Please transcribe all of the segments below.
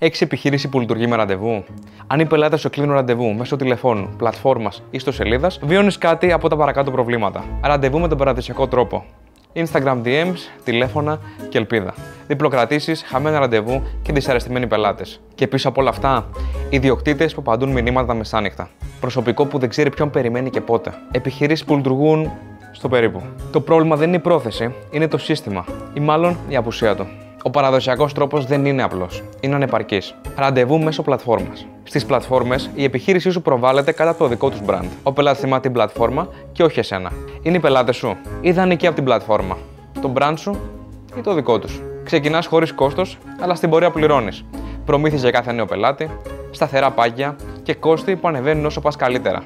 Έχεις επιχείρηση που λειτουργεί με ραντεβού? Αν οι πελάτες σου κλείνουν ραντεβού μέσω τηλεφώνου, πλατφόρμας ή ιστοσελίδας, βιώνεις κάτι από τα παρακάτω προβλήματα. Ραντεβού με τον παραδοσιακό τρόπο. Instagram DMs, τηλέφωνα και ελπίδα. Διπλοκρατήσεις, χαμένα ραντεβού και δυσαρεστημένοι πελάτες. Και πίσω από όλα αυτά, ιδιοκτήτες που απαντούν μηνύματα τα μεσάνυχτα. Προσωπικό που δεν ξέρει ποιον περιμένει και πότε. Επιχειρήσεις που λειτουργούν στο περίπου. Το πρόβλημα δεν είναι η πρόθεση, είναι το σύστημα ή μάλλον η απουσία του. Ο παραδοσιακός τρόπος δεν είναι απλός, είναι ανεπαρκής. Ραντεβού μέσω πλατφόρμας. Στις πλατφόρμες, η επιχείρησή σου προβάλλεται κατά το δικό τους brand. Ο πελάτης θυμάται την πλατφόρμα και όχι εσένα. Είναι οι πελάτες σου, ιδανικοί από την πλατφόρμα. Το brand σου ή το δικό τους. Ξεκινάς χωρίς κόστος, αλλά στην πορεία πληρώνεις. Προμήθειες για κάθε νέο πελάτη, σταθερά πάγια και κόστη που ανεβαίνουν όσο πας καλύτερα.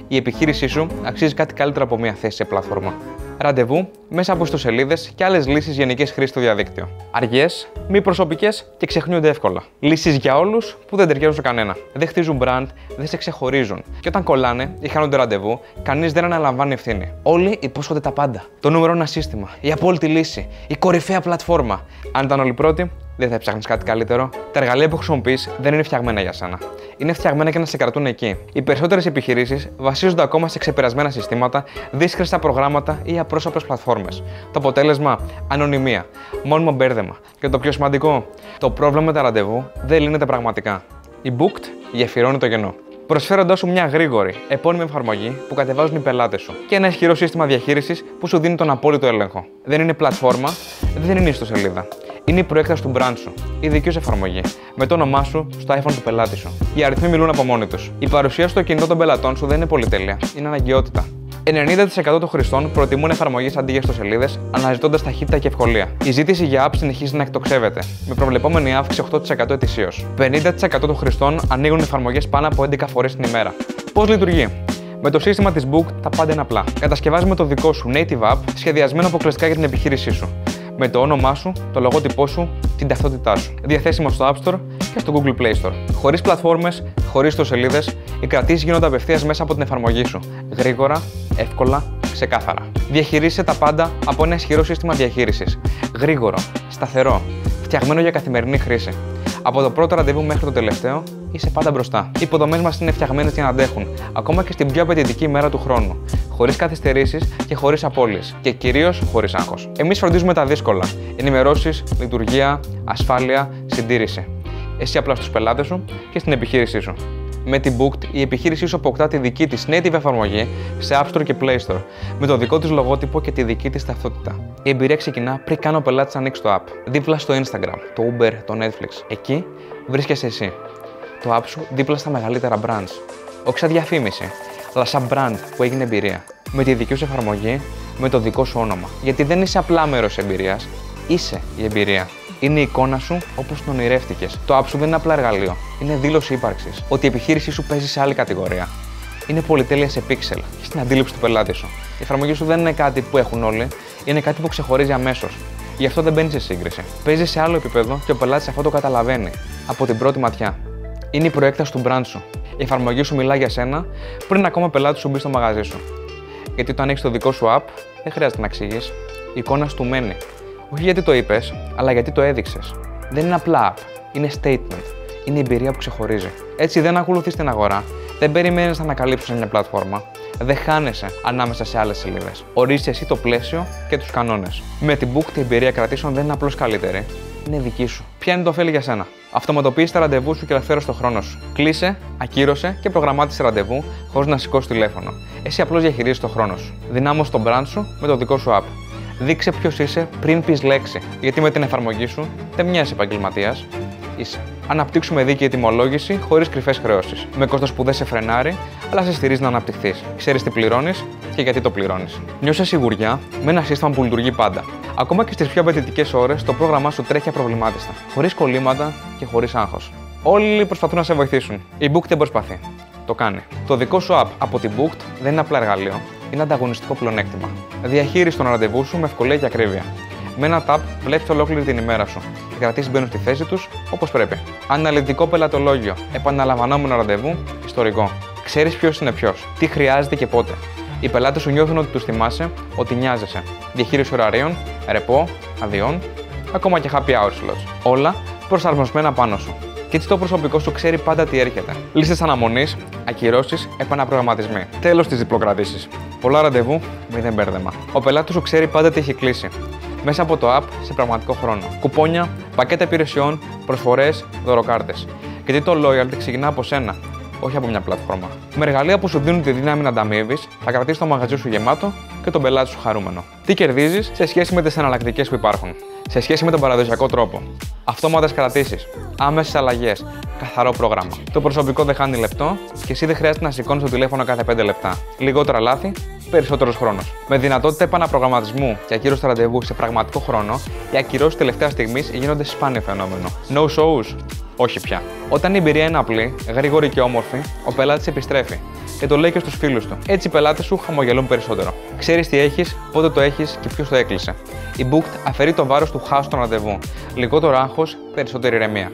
Η επιχείρησή σου αξίζει κάτι καλύτερο από μια θέση σε πλατφόρμα. Ραντεβού μέσα από ιστοσελίδες και άλλες λύσεις γενικής χρήσης στο διαδίκτυο. Αργές, μη προσωπικές και ξεχνιούνται εύκολα. Λύσεις για όλους που δεν ταιριάζουν σε κανένα. Δεν χτίζουν brand, δεν σε ξεχωρίζουν. Και όταν κολλάνε ή χάνονται ραντεβού, κανείς δεν αναλαμβάνει ευθύνη. Όλοι υπόσχονται τα πάντα. Το νούμερο ένα σύστημα, η απόλυτη λύση, η κορυφαία πλατφόρμα. Αν ήταν όλοι πρώτοι, δεν θα έψαχνες κάτι καλύτερο. Τα εργαλεία που χρησιμοποιείς δεν είναι φτιαγμένα για σένα. Είναι φτιαγμένα για να σε κρατούν εκεί. Οι περισσότερες επιχειρήσεις βασίζονται ακόμα σε ξεπερασμένα συστήματα, δύσχρηστα προγράμματα ή απρόσωπες πλατφόρμες. Το αποτέλεσμα, ανωνυμία, μόνιμο μπέρδεμα. Και το πιο σημαντικό, το πρόβλημα με τα ραντεβού δεν λύνεται πραγματικά. Η Booked γεφυρώνει το κενό. Προσφέροντάς σου μια γρήγορη, επώνυμη εφαρμογή που κατεβάζουν οι πελάτες σου και ένα ισχυρό σύστημα διαχείρισης που σου δίνει τον απόλυτο έλεγχο. Δεν είναι πλατφόρμα, δεν είναι ιστοσελίδα. Είναι η προέκταση του brand σου, η δική σου εφαρμογή, με το όνομά σου στο iPhone του πελάτη σου. Οι αριθμοί μιλούν από μόνοι τους. Η παρουσία στο κινητό των πελατών σου δεν είναι πολυτέλεια, είναι αναγκαιότητα. 90% των χρηστών προτιμούν εφαρμογές αντί για ιστοσελίδες, αναζητώντας ταχύτητα και ευκολία. Η ζήτηση για apps συνεχίζει να εκτοξεύεται, με προβλεπόμενη αύξηση 8% ετησίως. 50% των χρηστών ανοίγουν εφαρμογές πάνω από 11 φορές την ημέρα. Πώς λειτουργεί? Με το σύστημα της Booked τα πάντα είναι απλά. Κατασκευάζουμε το δικό σου native app σχεδιασμένο αποκλειστικά για την επιχείρησή σου. Με το όνομά σου, το λογότυπό σου, την ταυτότητά σου. Διαθέσιμο στο App Store και στο Google Play Store. Χωρίς πλατφόρμες, χωρίς ιστοσελίδες, οι κρατήσεις γίνονται απευθείας μέσα από την εφαρμογή σου. Γρήγορα, εύκολα, ξεκάθαρα. Διαχειρίζεσαι τα πάντα από ένα ισχυρό σύστημα διαχείρισης. Γρήγορο, σταθερό, φτιαγμένο για καθημερινή χρήση. Από το πρώτο ραντεβού μέχρι το τελευταίο, είσαι πάντα μπροστά. Οι υποδομές μας είναι φτιαγμένες για να αντέχουν, ακόμα και στην πιο απαιτητική μέρα του χρόνου. Χωρίς καθυστερήσεις και χωρίς απώλειες. Και κυρίως χωρίς άγχος. Εμείς φροντίζουμε τα δύσκολα: ενημερώσεις, λειτουργία, ασφάλεια, συντήρηση. Εσύ απλά στους πελάτες σου και στην επιχείρησή σου. Με την Booked, η επιχείρησή σου αποκτά τη δική της native εφαρμογή σε App Store και Play Store, με το δικό της λογότυπο και τη δική της ταυτότητα. Η εμπειρία ξεκινά πριν καν ο πελάτης ανοίξει το app. Δίπλα στο Instagram, το Uber, το Netflix. Εκεί βρίσκεσαι εσύ. Το app σου δίπλα στα μεγαλύτερα brands. Όχι σαν διαφήμιση, αλλά σαν brand που έγινε εμπειρία. Με τη δική σου εφαρμογή, με το δικό σου όνομα. Γιατί δεν είσαι απλά μέρος εμπειρίας, είσαι η εμπειρία. Είναι η εικόνα σου όπως την ονειρεύτηκες. Το app σου δεν είναι απλά εργαλείο, είναι δήλωση ύπαρξης. Ότι η επιχείρησή σου παίζει σε άλλη κατηγορία. Είναι πολυτέλεια σε pixel και στην αντίληψη του πελάτη σου. Η εφαρμογή σου δεν είναι κάτι που έχουν όλοι, είναι κάτι που ξεχωρίζει αμέσως. Γι' αυτό δεν μπαίνει σε σύγκριση. Παίζει σε άλλο επίπεδο και ο πελάτης αυτό το καταλαβαίνει από την πρώτη ματιά. Είναι η προέκταση του brand σου. Η εφαρμογή σου μιλά για σένα πριν ακόμα ο πελάτης σου μπει στο μαγαζί σου. Γιατί όταν έχεις το δικό σου app, δεν χρειάζεται να εξηγείς. Η εικόνα σου του μένει. Όχι γιατί το είπες, αλλά γιατί το έδειξες. Δεν είναι απλά app, είναι statement. Είναι η εμπειρία που ξεχωρίζει. Έτσι δεν ακολουθείς την αγορά, δεν περιμένεις να ανακαλύψεις μια πλατφόρμα, δεν χάνεσαι ανάμεσα σε άλλες σελίδες. Ορίζεις εσύ το πλαίσιο και τους κανόνες. Με την Booked η εμπειρία κρατήσεων δεν είναι απλώς καλύτερη, είναι δική σου. Ποια είναι το ωφέλη για σένα? Αυτοματοποίησε τα ραντεβού σου και ελευθέρωσε το χρόνο σου. Κλείσε, ακύρωσε και προγραμμάτισε ραντεβού χωρίς να σηκώσει τηλέφωνο. Εσύ απλώς διαχειρίζεσαι το χρόνο σου. Δυνάμωσε το brand σου με το δικό σου app. Δείξε ποιος είσαι πριν πεις λέξη, γιατί με την εφαρμογή σου δεν μοιάζεις επαγγελματίας, είσαι. Αναπτύξουμε δίκαιη τιμολόγηση χωρίς κρυφές χρεώσεις. Με κόστος που δεν σε φρενάρει, αλλά σε στηρίζει να αναπτυχθείς. Ξέρεις τι πληρώνεις και γιατί το πληρώνεις. Νιώσε σιγουριά με ένα σύστημα που λειτουργεί πάντα. Ακόμα και στις πιο απαιτητικές ώρες, το πρόγραμμά σου τρέχει απροβλημάτιστα, χωρίς κολλήματα και χωρίς άγχος. Όλοι προσπαθούν να σε βοηθήσουν. Η Booked δεν προσπαθεί. Το κάνει. Το δικό σου app από την Booked δεν είναι απλά εργαλείο, είναι ανταγωνιστικό πλεονέκτημα. Διαχείρισε τον ραντεβού σου με ευκολία και ακρίβεια. Με ένα tap βλέπεις ολόκληρη την ημέρα σου. Οι κρατήσεις μπαίνουν στη θέση τους όπως πρέπει. Αναλυτικό πελατολόγιο, επαναλαμβανόμενο ραντεβού, ιστορικό. Ξέρεις ποιος είναι ποιος, τι χρειάζεται και πότε. Οι πελάτες σου νιώθουν ότι τους θυμάσαι, ότι νοιάζεσαι. Διαχείριση ωραρίων, ρεπό, αδειών, ακόμα και happy hour slots. Όλα προσαρμοσμένα πάνω σου. και έτσι το προσωπικό σου ξέρει πάντα τι έρχεται. Λίστες αναμονής, ακυρώσεις, επαναπρογραμματισμοί. Τέλος της διπλοκρατήσης. Πολλά ραντεβού, μηδέν μπέρδεμα. Ο πελάτης σου ξέρει πάντα τι έχει κλείσει. Μέσα από το app σε πραγματικό χρόνο. Κουπόνια, πακέτα υπηρεσιών, προσφορές, δωροκάρτες. Γιατί το loyalty ξεκινά από σένα, όχι από μια πλατφόρμα. Με εργαλεία που σου δίνουν τη δύναμη να ανταμείβεις, θα κρατήσεις το μαγαζί σου γεμάτο και τον πελάτη σου χαρούμενο. Τι κερδίζεις σε σχέση με τις εναλλακτικές που υπάρχουν, σε σχέση με τον παραδοσιακό τρόπο. Αυτόματες κρατήσεις, άμεσες αλλαγές, καθαρό πρόγραμμα. Το προσωπικό δεν χάνει λεπτό και εσύ δεν χρειάζεται να σηκώνεις το τηλέφωνο κάθε 5 λεπτά. Λιγότερα λάθη, περισσότερος χρόνος. Με δυνατότητα επαναπρογραμματισμού και ακύρωση του ραντεβού σε πραγματικό χρόνο, οι ακυρώσεις τελευταία στιγμής γίνονται σπάνιο φαινόμενο. No shows. Όχι πια. Όταν η εμπειρία είναι απλή, γρήγορη και όμορφη, ο πελάτης επιστρέφει και το λέει και στους φίλους του. Έτσι οι πελάτες σου χαμογελούν περισσότερο. Ξέρεις τι έχεις, πότε το έχεις και ποιος το έκλεισε. Η Booked αφαιρεί το βάρος του χάους των ραντεβού. Λιγότερο άγχος, περισσότερη ηρεμία.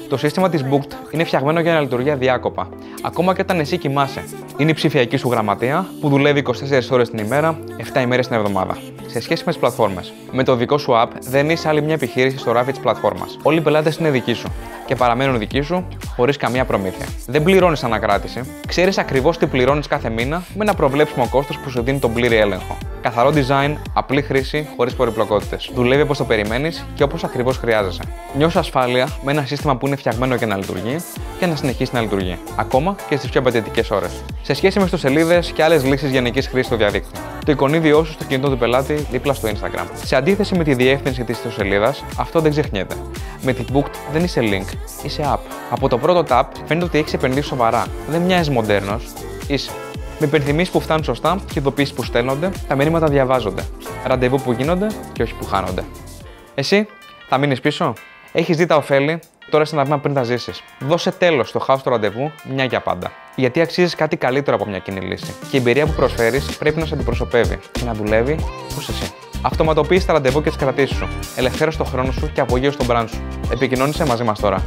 Το σύστημα της Booked είναι φτιαγμένο για να λειτουργεί αδιάκοπα, ακόμα και όταν εσύ κοιμάσαι. Είναι η ψηφιακή σου γραμματεία που δουλεύει 24 ώρες την ημέρα, 7 ημέρες την εβδομάδα. Σε σχέση με τις πλατφόρμες. Με το δικό σου app δεν είσαι άλλη μια επιχείρηση στο ράφι της πλατφόρμας. Όλοι οι πελάτες είναι δικοί σου και παραμένουν δικοί σου χωρίς καμία προμήθεια. Δεν πληρώνεις ανακράτηση, ξέρεις ακριβώς τι πληρώνεις κάθε μήνα με ένα προβλέψιμο κόστος που σου δίνει τον πλήρη έλεγχο. Καθαρό design, απλή χρήση, χωρίς περιπλοκότητες. Δουλεύει όπως το περιμένεις και όπως ακριβώς χρειάζεσαι. Νιώσε ασφάλεια με ένα σύστημα που είναι φτιαγμένο για να λειτουργεί και να συνεχίσει να λειτουργεί, ακόμα και στις πιο απαιτητικές ώρες. Σε σχέση με ιστοσελίδες και άλλες λύσεις γενικής χρήσης στο διαδίκτυο. Το εικονίδιό σου στο κινητό του πελάτη δίπλα στο Instagram. Σε αντίθεση με τη διεύθυνση της ιστοσελίδας, αυτό δεν ξεχνιέται. Με την Booked δεν είσαι link, είσαι app. Από το πρώτο tap φαίνεται ότι έχεις επενδύσει σοβαρά. Δεν μοιάζεις μοντέρνος, είσαι. Με υπενθυμίσεις που φτάνουν σωστά και ειδοποιήσεις που στέλνονται, τα μηνύματα διαβάζονται. Ραντεβού που γίνονται και όχι που χάνονται. Εσύ, θα μείνεις πίσω? Έχεις δει τα ωφέλη, τώρα είσαι ένα βήμα πριν τα ζήσεις. Δώσε τέλος στο χάος του ραντεβού μια για πάντα. Γιατί αξίζεις κάτι καλύτερο από μια κοινή λύση. Και η εμπειρία που προσφέρεις πρέπει να σε αντιπροσωπεύει και να δουλεύει όπως εσύ. Αυτοματοποίησε τα ραντεβού και τις κρατήσεις σου. Ελευθέρωσε τον χρόνο σου και απογείωσε τον brand σου. Επικοινώνησε μαζί μας τώρα.